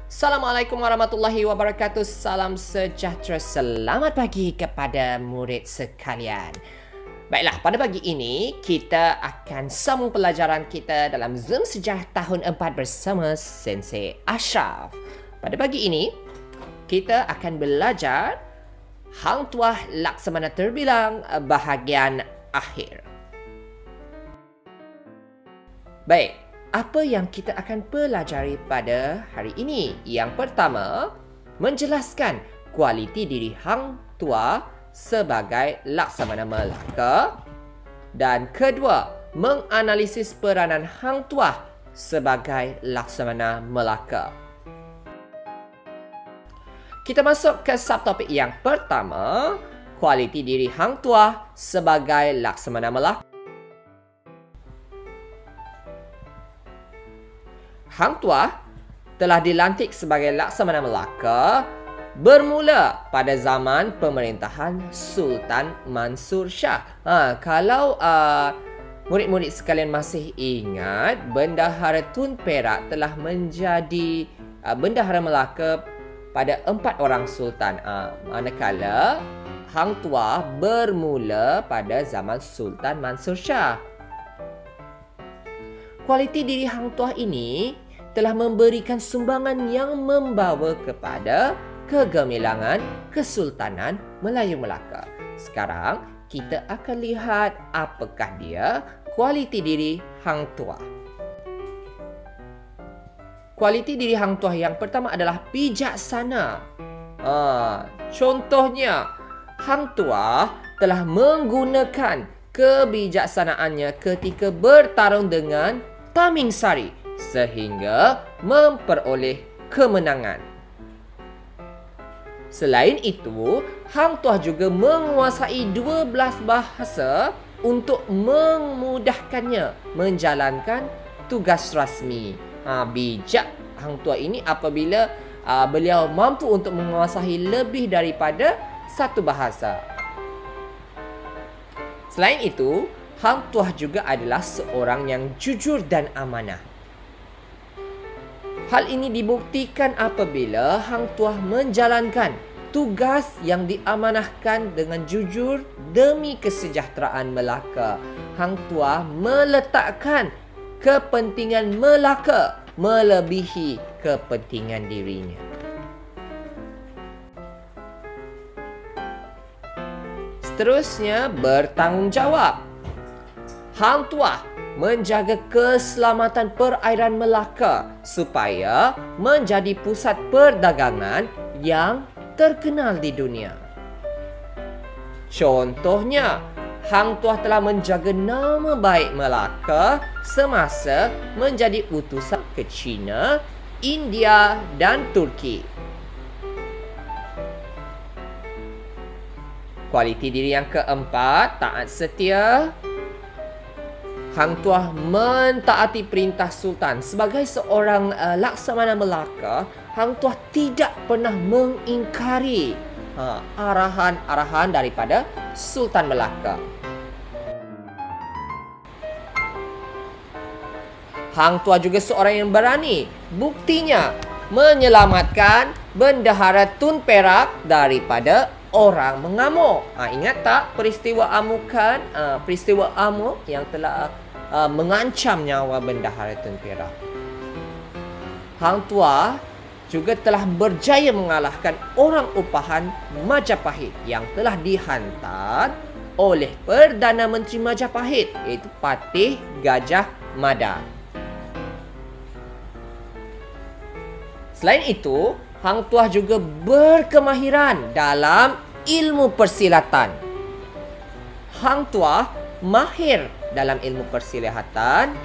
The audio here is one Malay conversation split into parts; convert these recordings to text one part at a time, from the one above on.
Assalamualaikum warahmatullahi wabarakatuh. Salam sejahtera. Selamat pagi kepada murid sekalian. Baiklah, pada pagi ini kita akan sambung pelajaran kita dalam Zoom Sejarah Tahun 4 bersama Sensei Ashraf. Pada pagi ini kita akan belajar Hang Tuah Laksamana Terbilang bahagian akhir. Baik, apa yang kita akan pelajari pada hari ini? Yang pertama, menjelaskan kualiti diri Hang Tuah sebagai Laksamana Melaka. Dan kedua, menganalisis peranan Hang Tuah sebagai Laksamana Melaka. Kita masuk ke subtopik yang pertama, kualiti diri Hang Tuah sebagai Laksamana Melaka. Hang Tuah telah dilantik sebagai Laksamana Melaka bermula pada zaman pemerintahan Sultan Mansur Shah. Kalau murid-murid sekalian masih ingat, Bendahara Tun Perak telah menjadi Bendahara Melaka pada 4 orang sultan. Manakala Hang Tuah bermula pada zaman Sultan Mansur Shah. Kualiti diri Hang Tuah ini telah memberikan sumbangan yang membawa kepada kegemilangan Kesultanan Melayu Melaka. Sekarang kita akan lihat apakah dia kualiti diri Hang Tuah. Kualiti diri Hang Tuah yang pertama adalah bijaksana. Contohnya, Hang Tuah telah menggunakan kebijaksanaannya ketika bertarung dengan Taming Sari sehingga memperoleh kemenangan. Selain itu, Hang Tuah juga menguasai 12 bahasa untuk memudahkannya menjalankan tugas rasmi. Bijak Hang Tuah ini apabila beliau mampu untuk menguasai lebih daripada satu bahasa. Selain itu, Hang Tuah juga adalah seorang yang jujur dan amanah. Hal ini dibuktikan apabila Hang Tuah menjalankan tugas yang diamanahkan dengan jujur demi kesejahteraan Melaka. Hang Tuah meletakkan kepentingan Melaka melebihi kepentingan dirinya. Seterusnya, bertanggungjawab. Hang Tuah menjaga keselamatan perairan Melaka supaya menjadi pusat perdagangan yang terkenal di dunia. Contohnya, Hang Tuah telah menjaga nama baik Melaka semasa menjadi utusan ke China, India dan Turki. Kualiti diri yang keempat, taat setia. Hang Tuah mentaati perintah Sultan. Sebagai seorang Laksamana Melaka, Hang Tuah tidak pernah mengingkari arahan-arahan daripada Sultan Melaka. Hang Tuah juga seorang yang berani. Buktinya, menyelamatkan Bendahara Tun Perak daripada orang mengamuk. Ingat tak peristiwa amukan, peristiwa amuk yang telah mengancam nyawa Bendahara Tun Perak. Hang Tuah juga telah berjaya mengalahkan orang upahan Majapahit yang telah dihantar oleh Perdana Menteri Majapahit, iaitu Patih Gajah Mada. Selain itu, Hang Tuah juga berkemahiran dalam ilmu persilatan. Hang Tuah mahir dalam ilmu persilatan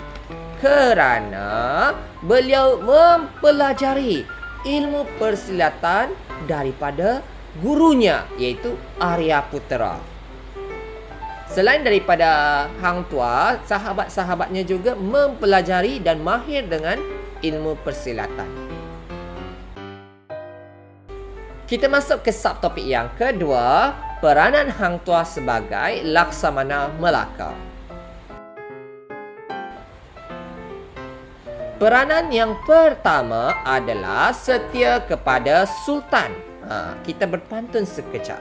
kerana beliau mempelajari ilmu persilatan daripada gurunya, iaitu Aryaputera. Selain daripada Hang Tuah, sahabat-sahabatnya juga mempelajari dan mahir dengan ilmu persilatan. Kita masuk ke subtopik yang kedua, peranan Hang Tuah sebagai Laksamana Melaka. Peranan yang pertama adalah setia kepada Sultan. Kita berpantun sekejap.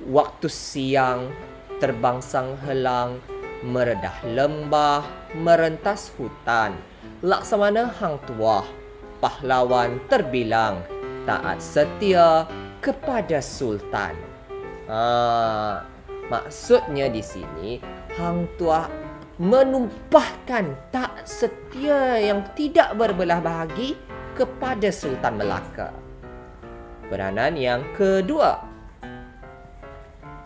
Waktu siang, terbang sang helang, meredah lembah, merentas hutan. Laksamana hang tuah, pahlawan terbilang, taat setia kepada Sultan. Maksudnya di sini, hang tuah menumpahkan tak setia yang tidak berbelah bahagi kepada Sultan Melaka. Peranan yang kedua,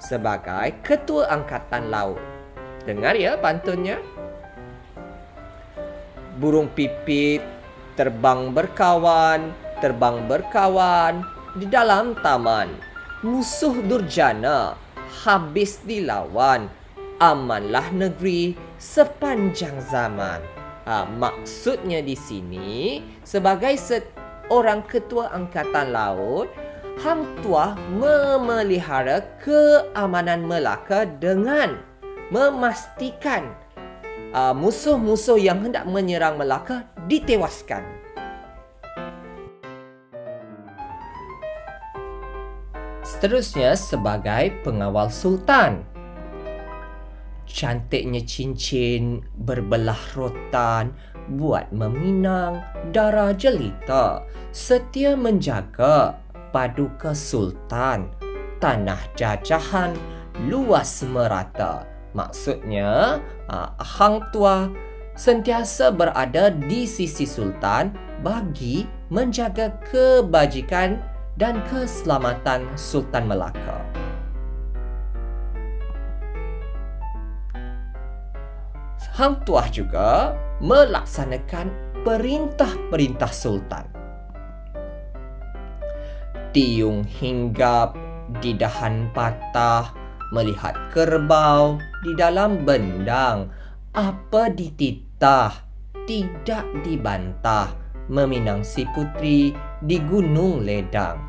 sebagai Ketua Angkatan Laut. Dengar ya pantunnya. Burung pipit terbang berkawan di dalam taman. Musuh durjana habis dilawan. Amanlah negeri sepanjang zaman. Maksudnya di sini, sebagai seorang Ketua Angkatan Laut, hang tuah memelihara keamanan Melaka dengan memastikan musuh-musuh yang hendak menyerang Melaka ditewaskan. Seterusnya, sebagai pengawal Sultan. Cantiknya cincin berbelah rotan, buat meminang darah jelita, setia menjaga paduka Sultan, tanah jajahan luas merata. Maksudnya, hang tuah sentiasa berada di sisi Sultan bagi menjaga kebajikan dan keselamatan Sultan Melaka. Hang tuah juga melaksanakan perintah-perintah Sultan. Tiung hinggap di dahan patah, melihat kerbau di dalam bendang, apa dititah, tidak dibantah, meminang si putri di Gunung Ledang.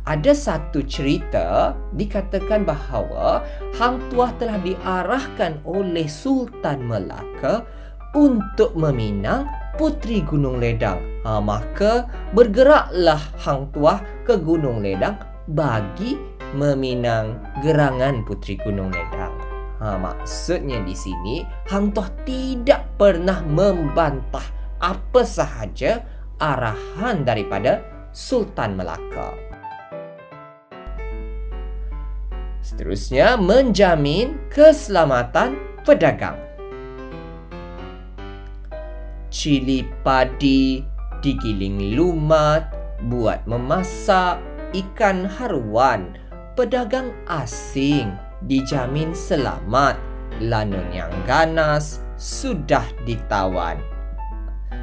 Ada satu cerita dikatakan bahawa hang tuah telah diarahkan oleh Sultan Melaka untuk meminang putri Gunung Ledang. Maka bergeraklah hang tuah ke Gunung Ledang bagi meminang gerangan putri Gunung Ledang. Maksudnya di sini, hang tuah tidak pernah membantah apa sahaja arahan daripada Sultan Melaka. Seterusnya, menjamin keselamatan pedagang. Cili padi digiling lumat, buat memasak ikan haruan. Pedagang asing dijamin selamat, lanun yang ganas sudah ditawan.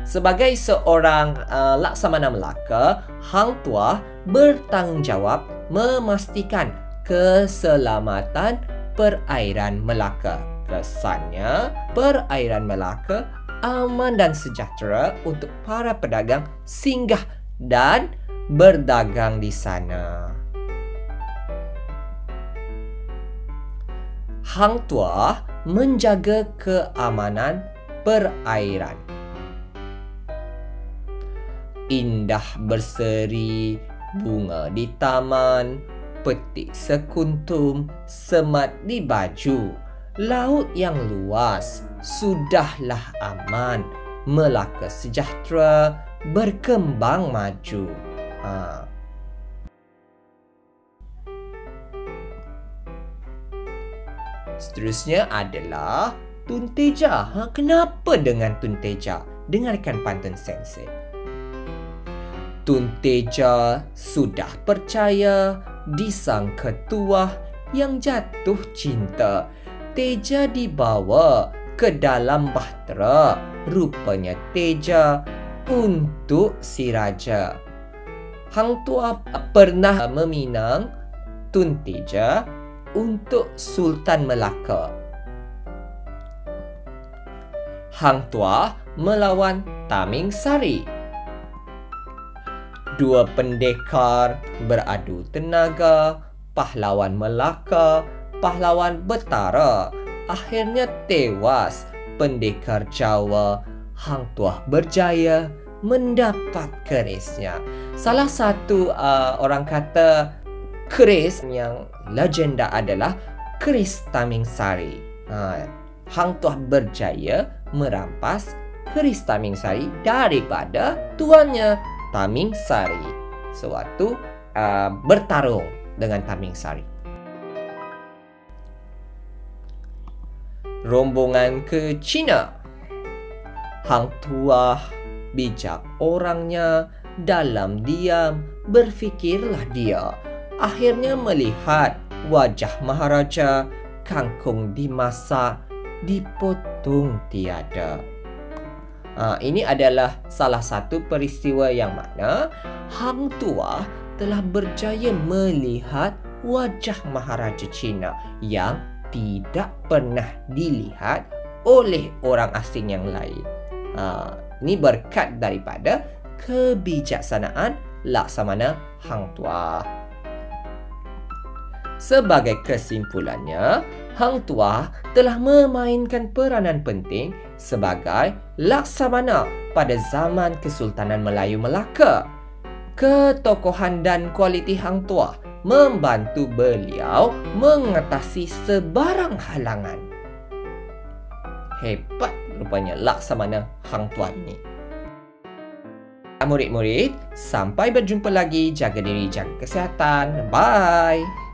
Sebagai seorang Laksamana Melaka, hang tuah bertanggungjawab memastikan keselamatan perairan Melaka. Kesannya, perairan Melaka aman dan sejahtera untuk para pedagang singgah dan berdagang di sana. Hang tuah menjaga keamanan perairan. Indah berseri bunga di taman, petik sekuntum, semat di baju. Laut yang luas sudahlah aman, Melaka sejahtera berkembang maju. Seterusnya adalah Tun Teja. Kenapa dengan Tun Teja? Dengarkan pantun Sensei. Tun Teja sudah percaya di sang ketua yang jatuh cinta. Teja dibawa ke dalam bahtera, rupanya Teja untuk si raja. Hang tuah pernah meminang Tun Teja untuk Sultan Melaka. Hang tuah melawan Taming Sari. Dua pendekar beradu tenaga, pahlawan Melaka, pahlawan Betara. Akhirnya tewas pendekar Jawa, Hang Tuah berjaya mendapat kerisnya. Salah satu orang kata keris yang legenda adalah keris Taming Sari. Hang Tuah berjaya merampas keris Taming Sari daripada tuannya, Taming Sari, sewaktu bertarung dengan Taming Sari. Rombongan ke China. Hang Tuah bijak orangnya, dalam diam berfikirlah dia. Akhirnya melihat wajah Maharaja, kangkung dimasak, dipotong tiada. Ini adalah salah satu peristiwa yang mana Hang Tuah telah berjaya melihat wajah Maharaja Cina yang tidak pernah dilihat oleh orang asing yang lain. Ini berkat daripada kebijaksanaan Laksamana Hang Tuah. Sebagai kesimpulannya, Hang Tuah telah memainkan peranan penting sebagai Laksamana pada zaman Kesultanan Melayu Melaka. Ketokohan dan kualiti Hang Tuah membantu beliau mengatasi sebarang halangan. Hebat rupanya Laksamana Hang Tuah ini. Murid-murid, sampai berjumpa lagi. Jaga diri, jaga kesihatan. Bye.